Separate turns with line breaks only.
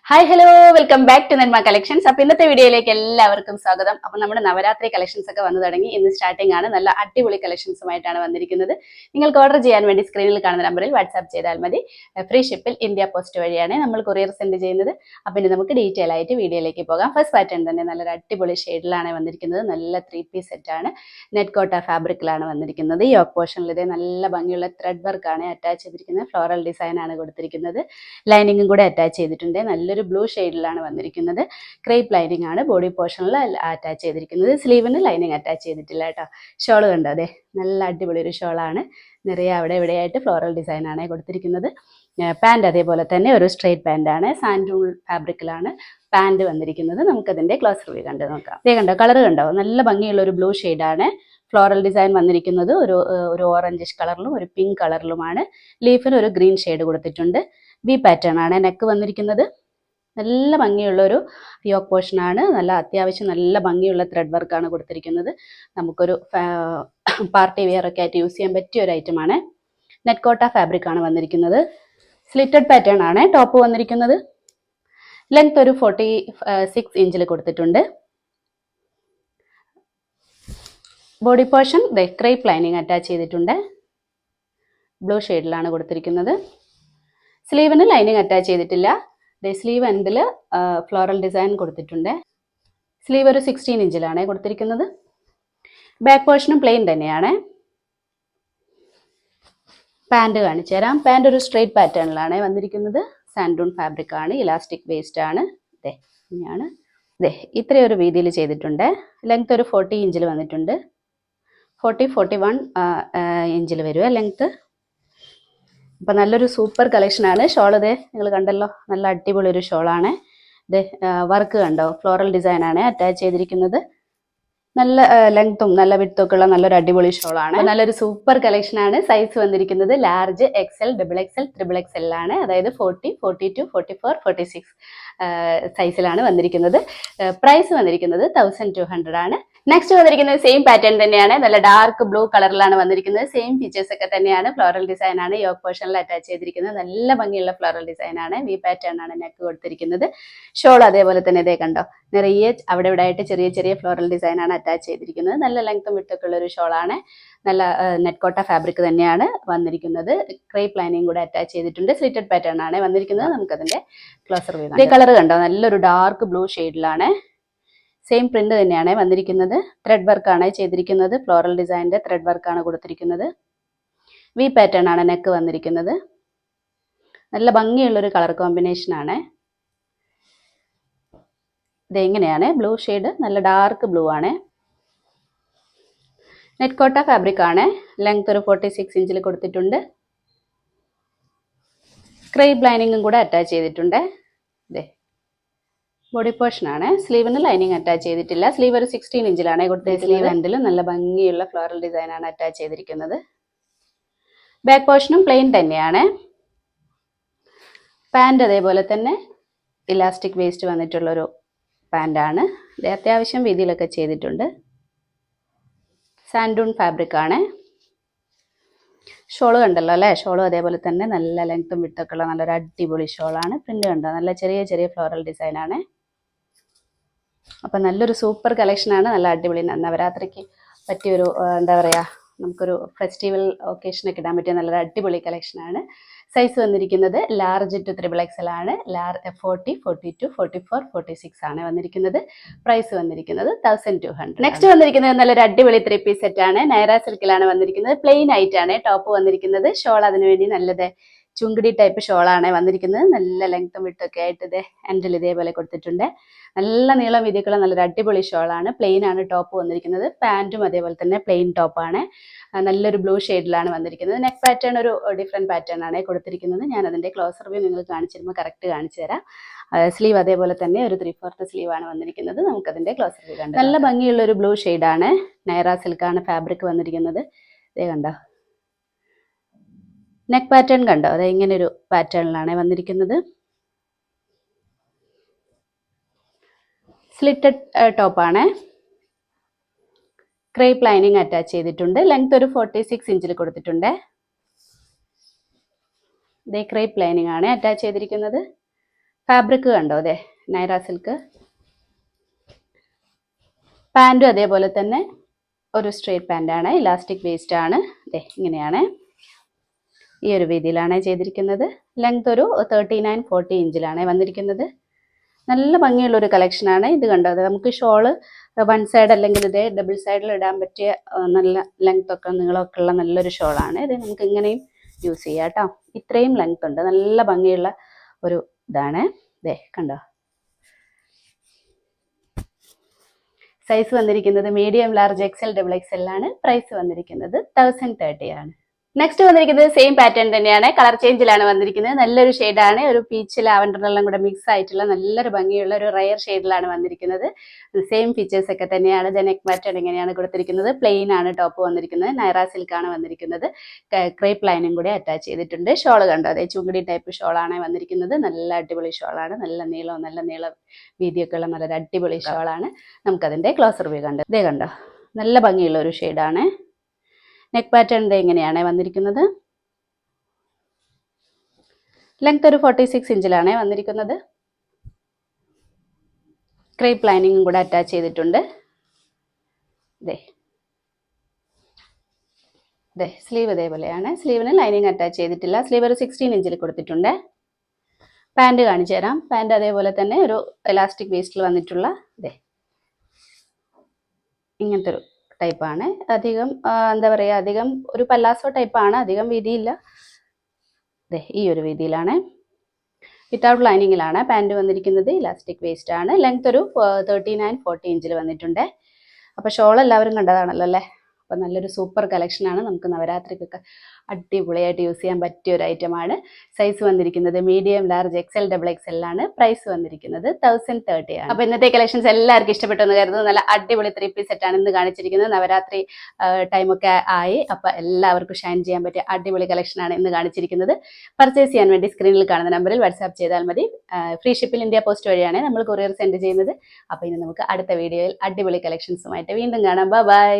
Hi hello welcome back to Nenma collections. അപ്പൊ ഇന്നത്തെ വീഡിയോയിലേക്ക് എല്ലാവർക്കും സ്വാഗതം. അപ്പൊ നമ്മുടെ നവരാത്രി കളക്ഷൻസ് ഒക്കെ വന്നു തുടങ്ങി. ഇന്ന് സ്റ്റാർട്ടിംഗ് ആണ്. നല്ല അടിപൊളി കളക്ഷൻസുമായിട്ടാണ് വന്നിരിക്കുന്നത്. നിങ്ങൾക്ക് ഓർഡർ ചെയ്യാൻ വേണ്ടി സ്ക്രീനിൽ കാണുന്ന നമ്പറിൽ വാട്സ്ആപ്പ് ചെയ്താൽ മതി. ഫ്രീ ഷിപ്പിൽ ഇന്ത്യ പോസ്റ്റ് വഴിയാണ് നമ്മൾ കൊറിയർ സെൻഡ് ചെയ്യുന്നത്. അപ്പൊ ഇനി നമുക്ക് ഡീറ്റെയിൽ ആയിട്ട് വീഡിയോയിലേക്ക് പോകാം. ഫസ്റ്റ് പാറ്റേൺ തന്നെ നല്ലൊരു അടിപൊളി ഷെയ്ഡിലാണ് വന്നിരിക്കുന്നത്. നല്ല 3 പീസ് സെറ്റ് ആണ്. നെറ്റ് കോട്ട ഫാബ്രിക്കിലാണ് വന്നിരിക്കുന്നത്. യോക്ക് പോർഷനിൽ ഇതേ നല്ല ഭംഗിയുള്ള ത്രെഡ് വർക്ക് ആണ് അറ്റാച്ച് ചെയ്തിരിക്കുന്നത്. ഫ്ലോറൽ ഡിസൈൻ ആണ് കൊടുത്തിരിക്കുന്നത്. ലൈനിങ്ങും കൂടെ അറ്റാച്ച് ചെയ്തിട്ടുണ്ട്. നല്ലൊരു ബ്ലൂ ഷെയ്ഡിലാണ് വന്നിരിക്കുന്നത്. ക്രേപ്പ് ലൈനിങ് ആണ് ബോഡി പോർഷനിൽ അറ്റാച്ച് ചെയ്തിരിക്കുന്നത്. സ്ലീവിന് ലൈനിങ് അറ്റാച്ച് ചെയ്തിട്ടില്ല കേട്ടോ. ഷോള് കണ്ടോ, അതെ നല്ല അടിപൊളി ഒരു ഷോളാണ്. നിറയെ അവിടെ ഇവിടെയായിട്ട് ഫ്ലോറൽ ഡിസൈൻ ആണ് കൊടുത്തിരിക്കുന്നത്. പാൻറ് അതേപോലെ തന്നെ ഒരു സ്ട്രെയിറ്റ് പാൻ്റ് ആണ്. സാൻഡൂൾ ഫാബ്രിക്കിലാണ് പാൻറ് വന്നിരിക്കുന്നത്. നമുക്കതിന്റെ ക്ലോസ് റിവ്യൂ കണ്ടു നോക്കാം. ഇതേ കണ്ടോ, കളർ കണ്ടോ, നല്ല ഭംഗിയുള്ള ഒരു ബ്ലൂ ഷെയ്ഡാണ്. ഫ്ലോറൽ ഡിസൈൻ വന്നിരിക്കുന്നത് ഒരു ഓറഞ്ചിഷ് കളറിലും ഒരു പിങ്ക് കളറിലുമാണ്. ലീഫിന് ഒരു ഗ്രീൻ ഷെയ്ഡ് കൊടുത്തിട്ടുണ്ട്. വി പാറ്റേൺ ആണ് നെക്ക് വന്നിരിക്കുന്നത്. നല്ല ഭംഗിയുള്ള ഒരു യോക്ക് പോർഷൻ ആണ്. നല്ല അത്യാവശ്യം നല്ല ഭംഗിയുള്ള ത്രെഡ് വർക്കാണ് കൊടുത്തിരിക്കുന്നത്. നമുക്കൊരു പാർട്ടി വെയർ ഒക്കെ ആയിട്ട് യൂസ് ചെയ്യാൻ പറ്റിയ ഒരു ഐറ്റം ആണ്. നെറ്റ് കോട്ട ഫാബ്രിക് ആണ് വന്നിരിക്കുന്നത്. സ്ലിറ്റഡ് പാറ്റേൺ ആണ് ടോപ്പ് വന്നിരിക്കുന്നത്. ലെങ്ത് ഒരു 46 ഇഞ്ചിൽ കൊടുത്തിട്ടുണ്ട്. Body portion crepe lining attach ചെയ്തിട്ടുണ്ട്. ബ്ലൂ ഷെയ്ഡിലാണ് കൊടുത്തിരിക്കുന്നത്. സ്ലീവിന് ലൈനിങ് അറ്റാച്ച് ചെയ്തിട്ടില്ല. സ്ലീവ് എൻഡിൽ ഫ്ലോറൽ ഡിസൈൻ കൊടുത്തിട്ടുണ്ട്. സ്ലീവ് ഒരു 16 ഇഞ്ചിലാണ് കൊടുത്തിരിക്കുന്നത്. ബാക്ക് പോർഷനും പ്ലെയിൻ തന്നെയാണ്. പാൻറ് കാണിച്ചു തരാം. പാൻറ് ഒരു സ്ട്രെയിറ്റ് പാറ്റേണിലാണ് വന്നിരിക്കുന്നത്. സാൻഡൂൺ ഫാബ്രിക് ആണ്. ഇലാസ്റ്റിക് വേസ്റ്റ് ആണ്. ഇങ്ങനെയാണ്. ഇത്രയൊരു വീതിയിൽ ചെയ്തിട്ടുണ്ട്. ലെങ്ത് ഒരു 40 ഇഞ്ചിൽ വന്നിട്ടുണ്ട്. 41 ഇഞ്ചിൽ വരുക ലെങ്ത്. അപ്പൊ നല്ലൊരു സൂപ്പർ കളക്ഷൻ ആണ്. ഷോൾ ഇതേ നിങ്ങൾ കണ്ടല്ലോ, നല്ല അടിപൊളി ഒരു ഷോളാണ്. ഇത് വർക്ക് കണ്ടോ, ഫ്ലോറൽ ഡിസൈൻ ആണ് അറ്റാച്ച് ചെയ്തിരിക്കുന്നത്. നല്ല ലെങ്ത്തും നല്ല വിഡ്ത്തും ഒക്കെ ഉള്ള നല്ലൊരു അടിപൊളി ഷോളാണ്. നല്ലൊരു സൂപ്പർ കളക്ഷൻ ആണ്. സൈസ് വന്നിരിക്കുന്നത് ലാർജ്, എക്സൽ, XXL, XXL ആണ്. അതായത് 40, 42, 44, 46 സൈസിലാണ് വന്നിരിക്കുന്നത്. പ്രൈസ് വന്നിരിക്കുന്നത് 1200 ആണ്. നെക്സ്റ്റ് വന്നിരിക്കുന്നത് സെയിം പാറ്റേൺ തന്നെയാണ്. നല്ല ഡാർക്ക് ബ്ലൂ കളറിലാണ് വന്നിരിക്കുന്നത്. സെയിം ഫീച്ചേഴ്സ് ഒക്കെ തന്നെയാണ്. ഫ്ലോറൽ ഡിസൈൻ ആണ് യോക്ക് പോർഷനിൽ അറ്റാച്ച് ചെയ്തിരിക്കുന്നത്. നല്ല ഭംഗിയുള്ള ഫ്ലോറൽ ഡിസൈൻ ആണ്. വി പാറ്റേൺ ആണ് നെക്ക് കൊടുത്തിരിക്കുന്നത്. ഷോൾ അതേപോലെ തന്നെ ഇതേ കണ്ടോ, നിറയെ അവിടെ ഇവിടെ ആയിട്ട് ചെറിയ ചെറിയ ഫ്ലോറൽ ഡിസൈൻ ആണ് അറ്റാച്ച് ചെയ്തിരിക്കുന്നത്. നല്ല ലെങ്ത്തും വിട്ടൊക്കെ ഉള്ള ഒരു ഷോളാണ്. നല്ല നെറ്റ് കോട്ട ഫാബ്രിക് തന്നെയാണ് വന്നിരിക്കുന്നത്. ക്രേപ്പ് ലൈനിങ് കൂടെ അറ്റാച്ച് ചെയ്തിട്ടുണ്ട്. സ്ലിറ്റഡ് പാറ്റേൺ ആണ് വന്നിരിക്കുന്നത്. നമുക്കതിന്റെ ക്ലോസർ വ്യൂ കാണാം. കളർ കണ്ടോ, നല്ലൊരു ഡാർക്ക് ബ്ലൂ ഷെയ്ഡിലാണ്. സെയിം പ്രിന്റ് തന്നെയാണ് വന്നിരിക്കുന്നത്. ത്രെഡ് വർക്ക് ആണ് ചെയ്തിരിക്കുന്നത്. ഫ്ലോറൽ ഡിസൈനിന്റെ ത്രെഡ് വർക്ക് ആണ് കൊടുത്തിരിക്കുന്നത്. വി പാറ്റേൺ ആണ് നെക്ക് വന്നിരിക്കുന്നത്. നല്ല ഭംഗിയുള്ളൊരു കളർ കോമ്പിനേഷൻ ആണ്. ഇതെങ്ങനെയാണ് ബ്ലൂ ഷെയ്ഡ്, നല്ല ഡാർക്ക് ബ്ലൂ ആണ്. നെറ്റ് കോട്ട ഫാബ്രിക് ആണ്. ലെങ്ത് ഒരു 46 ഇഞ്ചിൽ കൊടുത്തിട്ടുണ്ട്. ക്രേപ്പ് ലൈനിങ്ങും കൂടെ അറ്റാച്ച് ചെയ്തിട്ടുണ്ട്. ബോഡി പോർഷൻ ആണ്. സ്ലീവിന് ലൈനിങ് അറ്റാച്ച് ചെയ്തിട്ടില്ല. സ്ലീവ് ഒരു 16 ഇഞ്ചിലാണ് കൊടുത്തത്. സ്ലീവ് എൻഡിൽ നല്ല ഭംഗിയുള്ള ഫ്ലോറൽ ഡിസൈൻ ആണ് അറ്റാച്ച് ചെയ്തിരിക്കുന്നത്. ബാക്ക് പോർഷനും പ്ലെയിൻ തന്നെയാണ്. പാൻറ് അതേപോലെ തന്നെ ഇലാസ്റ്റിക് വേസ്റ്റ് വന്നിട്ടുള്ളൊരു പാൻ്റാണ്. ഇത് അത്യാവശ്യം വീതിയിലൊക്കെ ചെയ്തിട്ടുണ്ട്. സാൻഡൂൺ ഫാബ്രിക് ആണ്. ഷോള് കണ്ടല്ലോ അല്ലേ. ഷോളും അതേപോലെ തന്നെ നല്ല ലെങ്ത്തും വിട്ടൊക്കെ ഉള്ള നല്ലൊരു അടിപൊളി ഷോളാണ്. പ്രിന്റ് കണ്ടോ, നല്ല ചെറിയ ചെറിയ ഫ്ലോറൽ ഡിസൈൻ ആണ്. അപ്പം നല്ലൊരു സൂപ്പർ കളക്ഷനാണ്. നല്ല അടിപൊളി നവരാത്രിക്ക് പറ്റിയൊരു എന്താ പറയുക, നമുക്കൊരു ഫെസ്റ്റിവൽ ഒക്കേഷനൊക്കെ ഇടാൻ പറ്റിയ നല്ലൊരു അടിപൊളി കളക്ഷനാണ്. സൈസ് വന്നിരിക്കുന്നത് ലാർജ് ടു XXL ആണ്. 40, 42, 44, 46 ആണ് വന്നിരിക്കുന്നത്. പ്രൈസ് വന്നിരിക്കുന്നത് 1200. നെക്സ്റ്റ് വന്നിരിക്കുന്നത് നല്ലൊരു അടിപൊളി 3 പീസ് സെറ്റ് ആണ്. നൈറ സിൽക്കിലാണ് വന്നിരിക്കുന്നത്. പ്ലെയിൻ ആയിട്ടാണ് ടോപ്പ് വന്നിരിക്കുന്നത്. ഷോൾ അതിനുവേണ്ടി നല്ലത് ചുങ്കിടി ടൈപ്പ് ഷോളാണ് വന്നിരിക്കുന്നത്. നല്ല ലെങ്ത്തും വിട്ടൊക്കെ ആയിട്ട് ഇത് എൻഡിൽ ഇതേപോലെ കൊടുത്തിട്ടുണ്ട്. നല്ല നീളം വീതിക്കുള്ള നല്ലൊരു അടിപൊളി ഷോളാണ്. പ്ലെയിൻ ആണ് ടോപ്പ് വന്നിരിക്കുന്നത്. പാൻറ്റും അതേപോലെ തന്നെ പ്ലെയിൻ ടോപ്പാണ്. നല്ലൊരു ബ്ലൂ ഷെയ്ഡിലാണ് വന്നിരിക്കുന്നത്. നെക്ക് പാറ്റേൺ ഒരു ഡിഫറെൻറ്റ് പാറ്റേൺ ആണ് കൊടുത്തിരിക്കുന്നത്. ഞാൻ അതിൻ്റെ ക്ലോസർ വ്യൂ നിങ്ങൾ കാണിച്ചു തരുമ്പോൾ കറക്റ്റ് കാണിച്ചു തരാം. സ്ലീവ് അതേപോലെ തന്നെ ഒരു 3/4 സ്ലീവ് ആണ് വന്നിരിക്കുന്നത്. നമുക്കതിൻ്റെ ക്ലോസർ വ്യൂ കണ്ടു. നല്ല ഭംഗിയുള്ള ഒരു ബ്ലൂ ഷെയ്ഡാണ്. നൈറ സിൽക്കാണ് ഫാബ്രിക് വന്നിരിക്കുന്നത്. ഇതേ കണ്ടോ, നെക്ക് പാറ്റേൺ കണ്ടോ, അത് ഇങ്ങനൊരു പാറ്റേണിലാണ് വന്നിരിക്കുന്നത്. സ്ലിറ്റഡ് ടോപ്പാണ്. ക്രേപ്പ് ലൈനിങ് അറ്റാച്ച് ചെയ്തിട്ടുണ്ട്. ലെങ്ത് ഒരു 46 ഇഞ്ചിൽ കൊടുത്തിട്ടുണ്ട്. ഇതേ ക്രേപ്പ് ലൈനിങ് ആണ് അറ്റാച്ച് ചെയ്തിരിക്കുന്നത്. ഫാബ്രിക് കണ്ടോ അതെ, നൈറ സിൽക്ക്. പാൻറ്റും അതേപോലെ തന്നെ ഒരു സ്ട്രേറ്റ് പാൻറ്റാണ്, ഇലാസ്റ്റിക് വേസ്റ്റ് ആണ്. അതെ ഇങ്ങനെയാണ്, ഈ ഒരു രീതിയിലാണ് ചെയ്തിരിക്കുന്നത്. ലെങ്ത് ഒരു 39-40 ഇഞ്ചിലാണ് വന്നിരിക്കുന്നത്. നല്ല ഭംഗിയുള്ള ഒരു കളക്ഷനാണ് ഇത്. കണ്ടത് നമുക്ക് ഷോള് വൺ സൈഡ് അല്ലെങ്കിൽ ഇതേ ഡബിൾ സൈഡിൽ ഇടാൻ പറ്റിയ നല്ല ലെങ്ത് ഒക്കെ നീളമൊക്കെ ഉള്ള നല്ലൊരു ഷോളാണ് ഇത്. നമുക്ക് ഇങ്ങനെയും യൂസ് ചെയ്യാം കേട്ടോ. ഇത്രയും ലെങ്ത് ഉണ്ട്, നല്ല ഭംഗിയുള്ള ഒരു ഇതാണ്. ഇതേ കണ്ടോ, സൈസ് വന്നിരിക്കുന്നത് medium, large, XL, double XL ആണ്. പ്രൈസ് വന്നിരിക്കുന്നത് 1030 ആണ്. നെക്സ്റ്റ് വന്നിരിക്കുന്നത് സെയിം പാറ്റേൺ തന്നെയാണ്, കളർ ചേഞ്ചിലാണ് വന്നിരിക്കുന്നത്. നല്ലൊരു ഷെയ്ഡാണ്, ഒരു പീച്ച് ലാവൻഡറെല്ലാം കൂടെ മിക്സ് ആയിട്ടുള്ള നല്ലൊരു ഭംഗിയുള്ള ഒരു റയർ ഷെയ്ഡിലാണ് വന്നിരിക്കുന്നത്. സെയിം ഫീച്ചേഴ്സ് ഒക്കെ തന്നെയാണ്. നെക്ക് പാറ്റേൺ ഇങ്ങനെയാണ് കൊടുത്തിരിക്കുന്നത്. പ്ലെയിൻ ആണ് ടോപ്പ് വന്നിരിക്കുന്നത്, നൈറ സിൽക്കാണ് വന്നിരിക്കുന്നത്. ക്രേപ്പ് ലൈനും കൂടി അറ്റാച്ച് ചെയ്തിട്ടുണ്ട്. ഷോള് കണ്ടോ അതെ, ചുങ്കടി ടൈപ്പ് ഷോളാണ് വന്നിരിക്കുന്നത്. നല്ല അടിപൊളി ഷോളാണ്, നല്ല നീളം വീതിയൊക്കെ ഉള്ള നല്ലൊരു അടിപൊളി ഷോളാണ്. നമുക്കതിൻ്റെ ക്ലോസർ വ്യൂ കണ്ടോ, ഇതേ കണ്ടോ, നല്ല ഭംഗിയുള്ള ഒരു ഷെയ്ഡാണ്. നെക്ക് പാറ്റേൺ ഇങ്ങനെയാണ് വന്നിരിക്കുന്നത്. ലെങ്ത് ഒരു 46 ഇഞ്ചിലാണ് വന്നിരിക്കുന്നത്. ക്രേപ്പ് ലൈനിങ്ങും കൂടെ അറ്റാച്ച് ചെയ്തിട്ടുണ്ട്. സ്ലീവ് ഇതേപോലെയാണ്. സ്ലീവിന് ലൈനിങ് അറ്റാച്ച് ചെയ്തിട്ടില്ല. സ്ലീവ് ഒരു 16 ഇഞ്ചിൽ കൊടുത്തിട്ടുണ്ട്. പാൻറ് കാണിച്ചു തരാം. പാൻറ് അതേപോലെ തന്നെ ഒരു എലാസ്റ്റിക് വേസ്റ്റിൽ വന്നിട്ടുള്ള ഇങ്ങനത്തെ ഒരു ടൈപ്പാണ്. അധികം എന്താ പറയുക, അധികം ഒരു പല്ലാസോ ടൈപ്പാണ്, അധികം വീതിയില്ല. ഈ ഒരു രീതിയിലാണ്, വിത്തൗട്ട് ലൈനിങ്ങിലാണ് പാൻറ് വന്നിരിക്കുന്നത്. ഇലാസ്റ്റിക് വേസ്റ്റ് ആണ്. ലെങ്ത് ഒരു 39-40 ഇഞ്ചിൽ വന്നിട്ടുണ്ട്. അപ്പോൾ ഷോൾ എല്ലാവരും കണ്ടതാണല്ലോ അല്ലേ. അപ്പോൾ നല്ലൊരു സൂപ്പർ കളക്ഷനാണ്. നമുക്ക് നവരാത്രിക്കൊക്കെ അടിപൊളിയായിട്ട് യൂസ് ചെയ്യാൻ പറ്റിയ ഒരു ഐറ്റമാണ്. സൈസ് വന്നിരിക്കുന്നത് medium, large, XL, double XL ആണ്. പ്രൈസ് വന്നിരിക്കുന്നത് 1030 ആണ്. അപ്പോൾ ഇന്നത്തെ കളക്ഷൻസ് എല്ലാവർക്കും ഇഷ്ടപ്പെട്ടെന്ന് കരുതുന്നു. നല്ല അടിപൊളി 3 പീസ് സെറ്റാണ് ഇന്ന് കാണിച്ചിരിക്കുന്നത്. നവരാത്രി ടൈമൊക്കെ ആയി, അപ്പോൾ എല്ലാവർക്കും ഷൈൻ ചെയ്യാൻ പറ്റിയ അടിപൊളി കളക്ഷനാണ് ഇന്ന് കാണിച്ചിരിക്കുന്നത്. പർച്ചേസ് ചെയ്യാൻ വേണ്ടി സ്ക്രീനിൽ കാണുന്ന നമ്പറിൽ വാട്സാപ്പ് ചെയ്താൽ മതി. ഫ്രീ ഷിപ്പിൽ ഇന്ത്യ പോസ്റ്റ് വഴിയാണ് നമ്മൾ കൊറിയർ സെൻഡ് ചെയ്യുന്നത്. അപ്പോൾ ഇനി നമുക്ക് അടുത്ത വീഡിയോയിൽ അടിപൊളി കളക്ഷൻസുമായിട്ട് വീണ്ടും കാണാം. ബൈ.